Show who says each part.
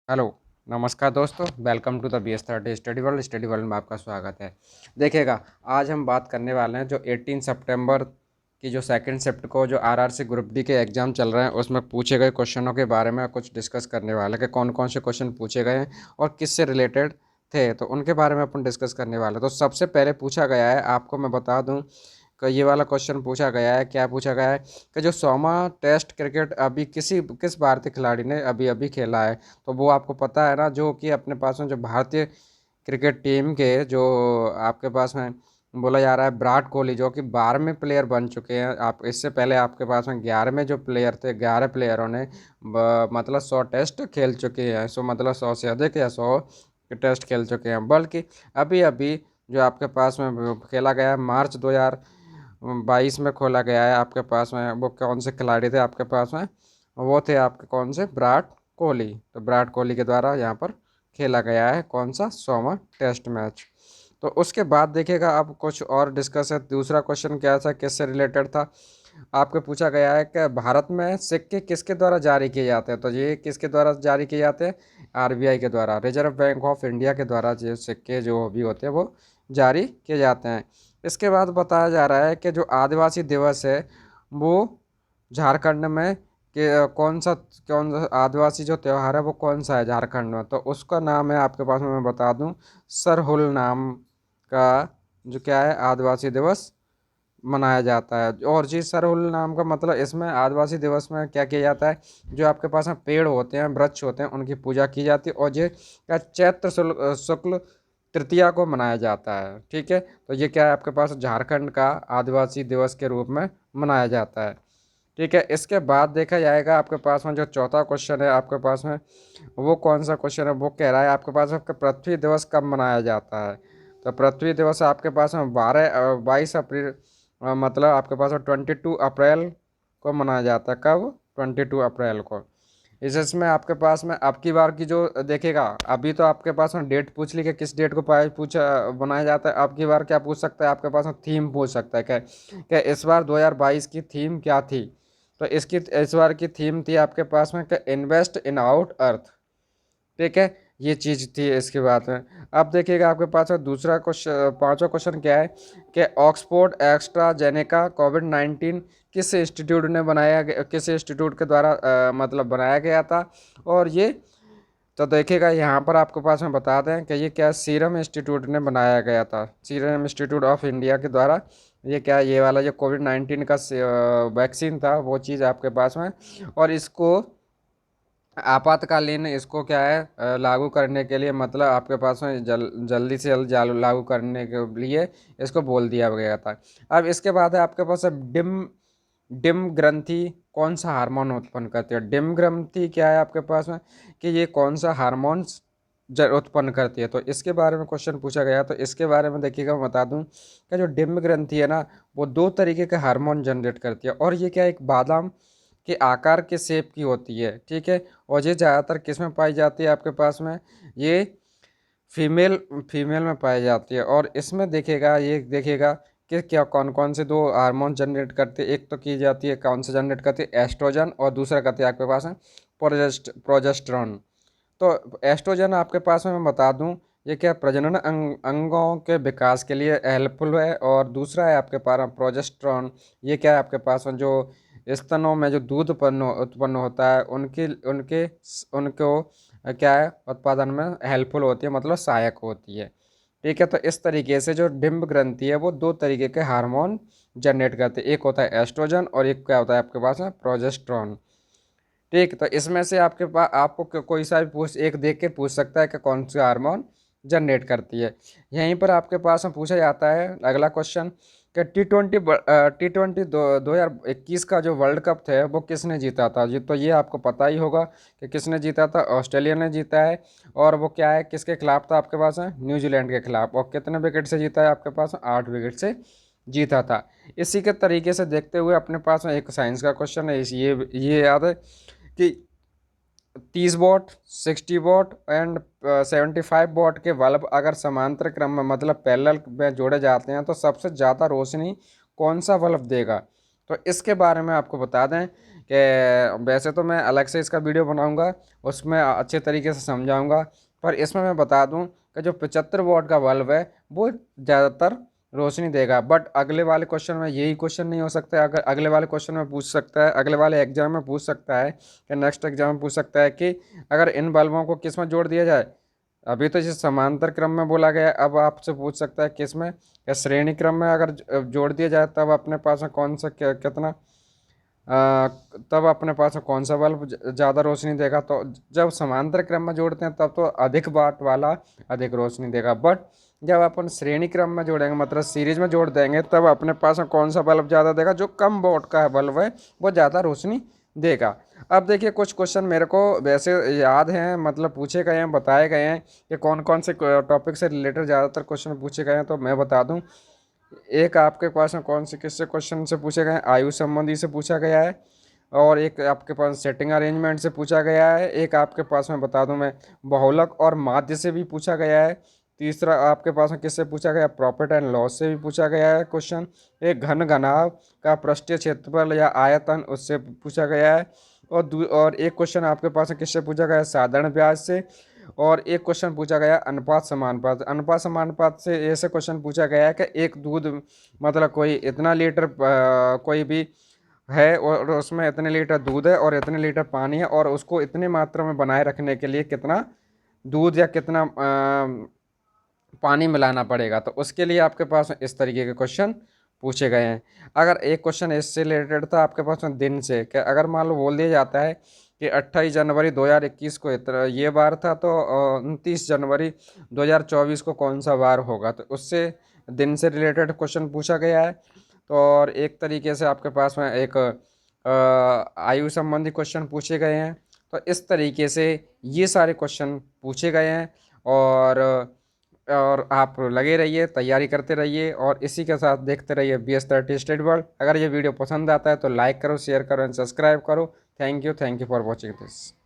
Speaker 1: Hello. नमस्कार दोस्तों, welcome to the BS30 study world में आपका स्वागत है। देखिएगा, आज हम बात करने वाले हैं जो 18 सितंबर की जो सेकंड शिफ्ट को जो RRC ग्रुप डी के एग्ज़ाम चल रहे हैं उसमें पूछे गए क्वेश्चनों के बारे में कुछ डिस्कस करने वाले हैं कि कौन कौन से क्वेश्चन पूछे गए हैं और किससे रिलेटेड थे, तो उनके बारे में अपन डिस्कस करने वाले हैं। तो सबसे पहले पूछा गया है, आपको मैं बता दूँ कि ये वाला क्वेश्चन पूछा गया है, क्या पूछा गया है कि जो 100वां टेस्ट क्रिकेट अभी किस भारतीय खिलाड़ी ने अभी अभी खेला है। तो वो आपको पता है ना, जो कि अपने पास में जो भारतीय क्रिकेट टीम के जो आपके पास में बोला जा रहा है विराट कोहली, जो कि 12वें प्लेयर बन चुके हैं। आप इससे पहले आपके पास में 11वें जो प्लेयर थे, 11 प्लेयरों ने मतलब 100 टेस्ट खेल चुके हैं। मतलब 100 से अधिक या 100 टेस्ट खेल चुके हैं। बल्कि अभी अभी जो आपके पास में खेला गया है मार्च 2022 में खोला गया है, आपके पास में वो कौन से खिलाड़ी थे आपके पास में, वो थे आपके कौन से, विराट कोहली। तो विराट कोहली के द्वारा यहाँ पर खेला गया है कौन सा, 100वां टेस्ट मैच। तो उसके बाद देखिएगा, अब कुछ और डिस्कस है। दूसरा क्वेश्चन क्या था, किससे रिलेटेड था, आपको पूछा गया है कि भारत में सिक्के किसके द्वारा जारी किए जाते हैं। तो ये किसके द्वारा जारी किए जाते हैं, RBI के द्वारा, रिजर्व बैंक ऑफ इंडिया के द्वारा जो सिक्के जो भी होते हैं वो जारी किए जाते हैं। इसके बाद बताया जा रहा है कि जो आदिवासी दिवस है वो झारखंड में कि कौन सा आदिवासी जो त्यौहार है वो कौन सा है झारखंड में। तो उसका नाम है आपके पास में, मैं बता दूं, सरहुल नाम का जो क्या है आदिवासी दिवस मनाया जाता है। और जी सरहुल नाम का मतलब, इसमें आदिवासी दिवस में क्या किया जाता है, जो आपके पास में पेड़ होते हैं, वृक्ष होते हैं, उनकी पूजा की जाती है। और ये क्या चैत्र शुक्ल तृतीया को मनाया जाता है। ठीक है, तो ये क्या है आपके पास झारखंड का आदिवासी दिवस के रूप में मनाया जाता है। ठीक है, इसके बाद देखा जाएगा आपके पास में जो चौथा क्वेश्चन है आपके पास में, वो कौन सा क्वेश्चन है, वो कह रहा है आपके पास में कि पृथ्वी दिवस कब मनाया जाता है। तो पृथ्वी दिवस आपके पास में 22 अप्रैल, मतलब आपके पास में 22 अप्रैल को मनाया जाता है। कब, 22 अप्रैल को। इसमें आपके पास में अब की बार की जो देखेगा, अभी तो आपके पास में डेट पूछ ली कि किस डेट को पूछा बनाया जाता है। अब की बार क्या पूछ सकता है आपके पास में, थीम पूछ सकता है। क्या इस बार 2022 की थीम क्या थी। तो इसकी इस बार की थीम थी आपके पास में कि इन्वेस्ट इन आउट अर्थ। ठीक है, ये चीज़ थी इसके बाद में। अब देखिएगा आपके पास में दूसरा क्वेश्चन, पांचवा क्वेश्चन क्या है कि ऑक्सफोर्ड एस्ट्राजेनेका कोविड-19 किस इंस्टीट्यूट ने बनाया गया, किस इंस्टीट्यूट के द्वारा मतलब बनाया गया था। और ये तो देखिएगा यहाँ पर आपके पास में बता दें कि ये क्या सीरम इंस्टीट्यूट ने बनाया गया था, सीरम इंस्टीट्यूट ऑफ इंडिया के द्वारा। ये क्या, ये वाला जो कोविड-19 का वैक्सीन था वो चीज़ आपके पास में। और इसको आपातकालीन इसको क्या है लागू करने के लिए, मतलब आपके पास में जल्दी से जल्द लागू करने के लिए इसको बोल दिया गया था। अब इसके बाद है आपके पास डिम डिम ग्रंथि कौन सा हार्मोन उत्पन्न करती है। डिम ग्रंथि क्या है आपके पास में, कि ये कौन सा हार्मोन्स उत्पन्न करती है। तो इसके बारे में क्वेश्चन पूछा गया। तो इसके बारे में देखिएगा, मैं बता दूं कि जो डिम ग्रंथि है ना, वो दो तरीके के हार्मोन जनरेट करती है। और ये क्या, एक बादाम के आकार के शेप की होती है। ठीक है, और ये ज़्यादातर किस में पाई जाती है आपके पास में, ये फीमेल फीमेल में पाई जाती है। और इसमें देखिएगा, ये देखिएगा कि क्या कौन कौन से दो हार्मोन जनरेट करते हैं। एक तो की जाती है, कौन से जनरेट करती है, एस्ट्रोजन, और दूसरा करती है आपके पास है प्रोजेस्टेरॉन। तो एस्ट्रोजन आपके पास में मैं बता दूं, ये क्या प्रजनन अंगों के विकास के लिए हेल्पफुल है। और दूसरा है आपके पास प्रोजेस्टेरॉन, ये क्या है आपके पास में जो स्तनों में जो दूध उत्पन्न होता है उनकी उनके उनको क्या है उत्पादन में हेल्पफुल होती है, मतलब सहायक होती है। ठीक है, तो इस तरीके से जो डिम्ब ग्रंथि है वो दो तरीके के हार्मोन जनरेट करते हैं, एक होता है एस्ट्रोजन और एक क्या होता है आपके पास में प्रोजेस्टेरॉन। ठीक, तो इसमें से आपके पास आपको कोई सा भी पूछ एक देख के पूछ सकता है कि कौन सी हार्मोन जनरेट करती है। यहीं पर आपके पास में पूछा जाता है अगला क्वेश्चन कि टी ट्वेंटी 2021 का जो वर्ल्ड कप था वो किसने जीता था। जी, तो ये आपको पता ही होगा कि किसने जीता था, ऑस्ट्रेलिया ने जीता है। और वो क्या है, किसके खिलाफ था आपके पास है, न्यूजीलैंड के खिलाफ। और कितने विकेट से जीता है आपके पास, 8 विकेट से जीता था। इसी के तरीके से देखते हुए अपने पास में एक साइंस का क्वेश्चन है, ये याद है कि 30 वॉट, 60 वॉट एंड 75 वॉट के बल्ब अगर समांतर क्रम में, मतलब पैरेलल में जोड़े जाते हैं तो सबसे ज़्यादा रोशनी कौन सा बल्ब देगा। तो इसके बारे में आपको बता दें कि वैसे तो मैं अलग से इसका वीडियो बनाऊंगा, उसमें अच्छे तरीके से समझाऊंगा, पर इसमें मैं बता दूं कि जो 75 वॉट का बल्ब है वो ज़्यादातर रोशनी देगा। बट अगले वाले क्वेश्चन में यही क्वेश्चन नहीं हो सकता है, अगर अगले वाले क्वेश्चन में पूछ सकता है, अगले वाले एग्जाम में पूछ सकता है कि नेक्स्ट एग्जाम में पूछ सकता है कि अगर इन बल्बों को किस में जोड़ दिया जाए। अभी तो इसे समांतर क्रम में बोला गया है, अब आपसे पूछ सकता है किस में, या श्रेणी क्रम में अगर जोड़ दिया जाए तब अपने पास में कौन सा कितना तब अपने पास में कौन सा बल्ब ज़्यादा रोशनी देगा। तो जब समांतर क्रम में जोड़ते हैं तब तो अधिक वाट वाला अधिक रोशनी देगा, बट जब अपन श्रेणी क्रम में जोड़ेंगे मतलब सीरीज में जोड़ देंगे तब अपने पास में कौन सा बल्ब ज़्यादा देगा, जो कम वोट का बल्ब है वो ज़्यादा रोशनी देगा। अब देखिए कुछ क्वेश्चन मेरे को वैसे याद हैं, मतलब पूछे गए हैं, बताए गए हैं कि कौन कौन से टॉपिक से रिलेटेड ज़्यादातर क्वेश्चन पूछे गए हैं, तो मैं बता दूं। एक आपके पास में कौन से किससे क्वेश्चन से पूछे गए हैं, आयु संबंधी से पूछा गया है, और एक आपके पास सेटिंग अरेंजमेंट से पूछा गया है, एक आपके पास में बता दूं मैं बहुलक और माध्य से भी पूछा गया है, तीसरा आपके पास में किससे पूछा गया, प्रॉफिट एंड लॉस से भी पूछा गया है क्वेश्चन, एक घन घनाभ का पृष्ठीय क्षेत्रफल या आयतन उससे पूछा गया है, और एक क्वेश्चन आपके पास में किससे पूछा गया है, साधारण ब्याज से, और एक क्वेश्चन पूछा गया अनुपात समानुपात। अनुपात समानुपात से ऐसे क्वेश्चन पूछा गया है कि एक दूध मतलब कोई इतना लीटर कोई भी है और उसमें इतने लीटर दूध है और इतने लीटर पानी है, और उसको इतनी मात्रा में बनाए रखने के लिए कितना दूध या कितना पानी मिलाना पड़ेगा। तो उसके लिए आपके पास इस तरीके के क्वेश्चन पूछे गए हैं। अगर एक क्वेश्चन इससे रिलेटेड था आपके पास में दिन से, कि अगर मान लो बोल दिया जाता है कि 28 जनवरी 2021 को इतना ये बार था, तो 29 जनवरी 2024 को कौन सा बार होगा, तो उससे दिन से रिलेटेड क्वेश्चन पूछा गया है। तो और एक तरीके से आपके पास में एक आयु संबंधी क्वेश्चन पूछे गए हैं। तो इस तरीके से ये सारे क्वेश्चन पूछे गए हैं, और आप लगे रहिए, तैयारी करते रहिए, और इसी के साथ देखते रहिए BS30 स्टडी वर्ल्ड। अगर ये वीडियो पसंद आता है तो लाइक करो, शेयर करो एंड सब्सक्राइब करो। Thank you for watching this.